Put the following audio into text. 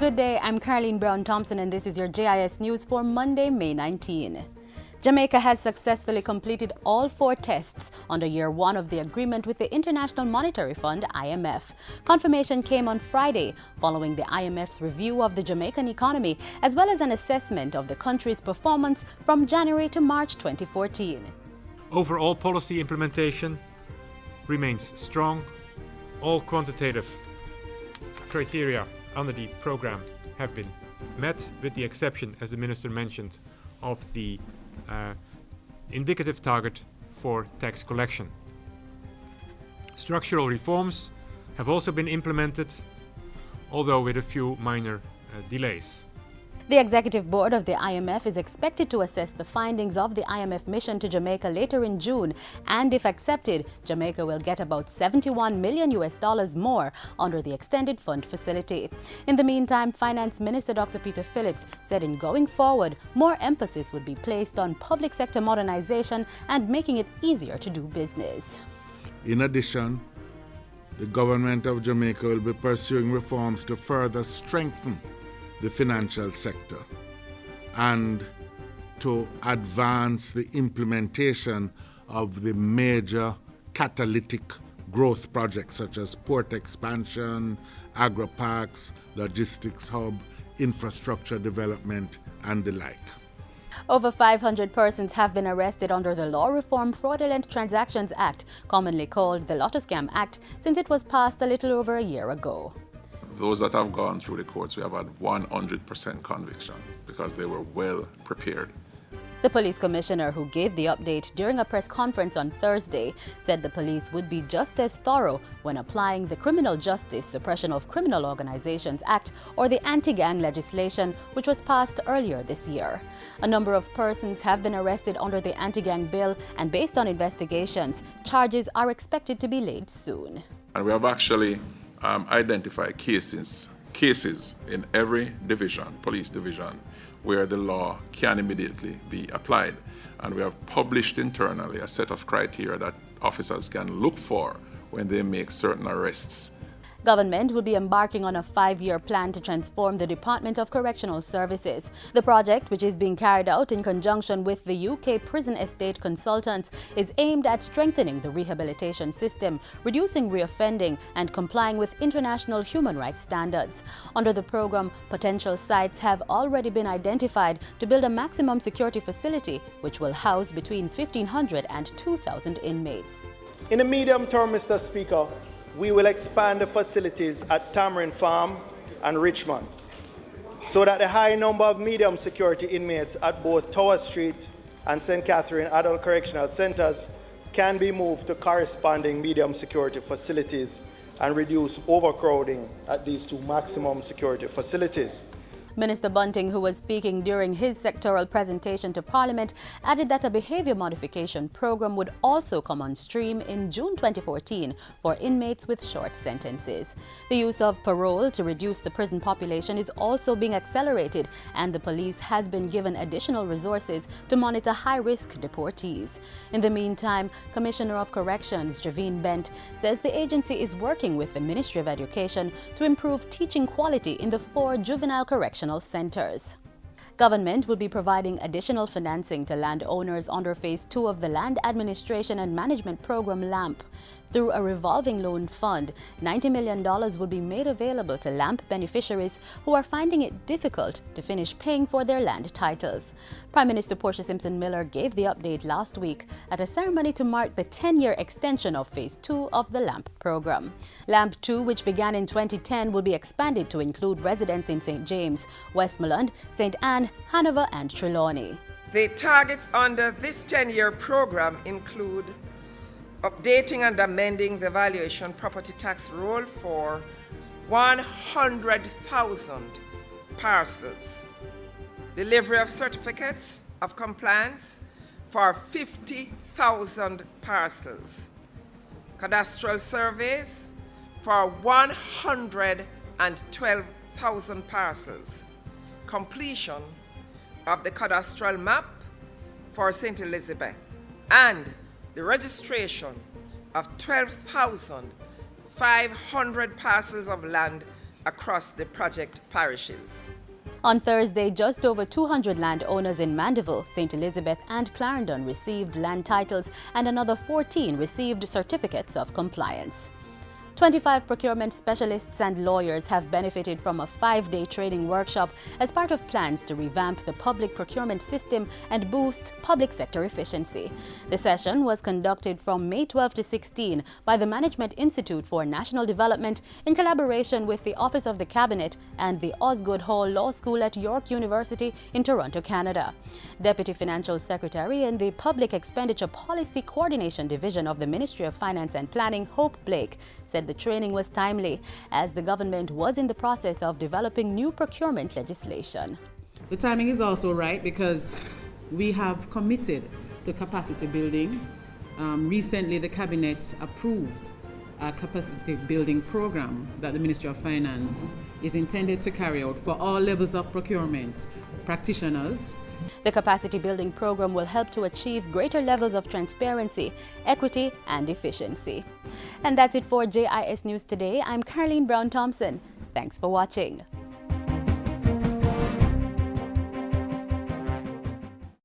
Good day, I'm Caroline Brown-Thompson and this is your JIS News for Monday, May 19. Jamaica has successfully completed all 4 tests under Year 1 of the agreement with the International Monetary Fund, IMF. Confirmation came on Friday following the IMF's review of the Jamaican economy as well as an assessment of the country's performance from January to March 2014. Overall policy implementation remains strong. All quantitative criteria under the program have been met, with the exception, as the Minister mentioned, of the indicative target for tax collection. Structural reforms have also been implemented, although with a few minor delays. The Executive Board of the IMF is expected to assess the findings of the IMF mission to Jamaica later in June, and if accepted, Jamaica will get about $71 million more under the Extended Fund Facility. In the meantime, Finance Minister Dr. Peter Phillips said in going forward, more emphasis would be placed on public sector modernization and making it easier to do business. In addition, the government of Jamaica will be pursuing reforms to further strengthen the financial sector and to advance the implementation of the major catalytic growth projects such as port expansion, agri-parks, logistics hub, infrastructure development, and the like. Over 500 persons have been arrested under the Law Reform Fraudulent Transactions Act, commonly called the Lotto Scam Act, since it was passed a little over a year ago. Those that have gone through the courts, we have had 100% conviction because they were well prepared. The police commissioner, who gave the update during a press conference on Thursday, said the police would be just as thorough when applying the Criminal Justice Suppression of Criminal Organizations Act, or the anti-gang legislation, which was passed earlier this year. A number of persons have been arrested under the anti-gang bill, and based on investigations, charges are expected to be laid soon. And we have actually identified cases in every division, police division, where the law can immediately be applied. And we have published internally a set of criteria that officers can look for when they make certain arrests. Government will be embarking on a 5-year plan to transform the Department of Correctional Services. The project, which is being carried out in conjunction with the UK Prison Estate Consultants, is aimed at strengthening the rehabilitation system, reducing reoffending, and complying with international human rights standards. Under the program, potential sites have already been identified to build a maximum security facility, which will house between 1,500 and 2,000 inmates. In the medium term, Mr. Speaker, we will expand the facilities at Tamarind Farm and Richmond so that the high number of medium security inmates at both Tower Street and St. Catherine Adult Correctional Centers can be moved to corresponding medium security facilities and reduce overcrowding at these 2 maximum security facilities. Minister Bunting, who was speaking during his sectoral presentation to Parliament, added that a behaviour modification program would also come on stream in June 2014 for inmates with short sentences. The use of parole to reduce the prison population is also being accelerated, and the police has been given additional resources to monitor high-risk deportees. In the meantime, Commissioner of Corrections Javine Bent says the agency is working with the Ministry of Education to improve teaching quality in the 4 juvenile correctional centers. Government will be providing additional financing to landowners under Phase 2 of the Land Administration and Management Program LAMP. Through a revolving loan fund, $90 million will be made available to LAMP beneficiaries who are finding it difficult to finish paying for their land titles. Prime Minister Portia Simpson Miller gave the update last week at a ceremony to mark the 10-year extension of Phase 2 of the LAMP program. LAMP 2, which began in 2010, will be expanded to include residents in St. James, Westmoreland, St. Anne, Hanover and Trelawney. The targets under this 10-year program include updating and amending the valuation property tax roll for 100,000 parcels, delivery of certificates of compliance for 50,000 parcels, cadastral surveys for 112,000 parcels, completion of the cadastral map for St. Elizabeth, and the registration of 12,500 parcels of land across the project parishes. On Thursday, just over 200 landowners in Mandeville, St. Elizabeth and Clarendon received land titles and another 14 received certificates of compliance. 25 procurement specialists and lawyers have benefited from a 5-day training workshop as part of plans to revamp the public procurement system and boost public sector efficiency. The session was conducted from May 12 to 16 by the Management Institute for National Development in collaboration with the Office of the Cabinet and the Osgoode Hall Law School at York University in Toronto, Canada. Deputy Financial Secretary in the Public Expenditure Policy Coordination Division of the Ministry of Finance and Planning, Hope Blake, said the training was timely as the government was in the process of developing new procurement legislation. The timing is also right because we have committed to capacity building. Recently, the Cabinet approved a capacity building program that the Ministry of Finance is intended to carry out for all levels of procurement practitioners. The capacity building program will help to achieve greater levels of transparency, equity, and efficiency. And that's it for JIS News Today. I'm Caroline Brown Thompson. Thanks for watching.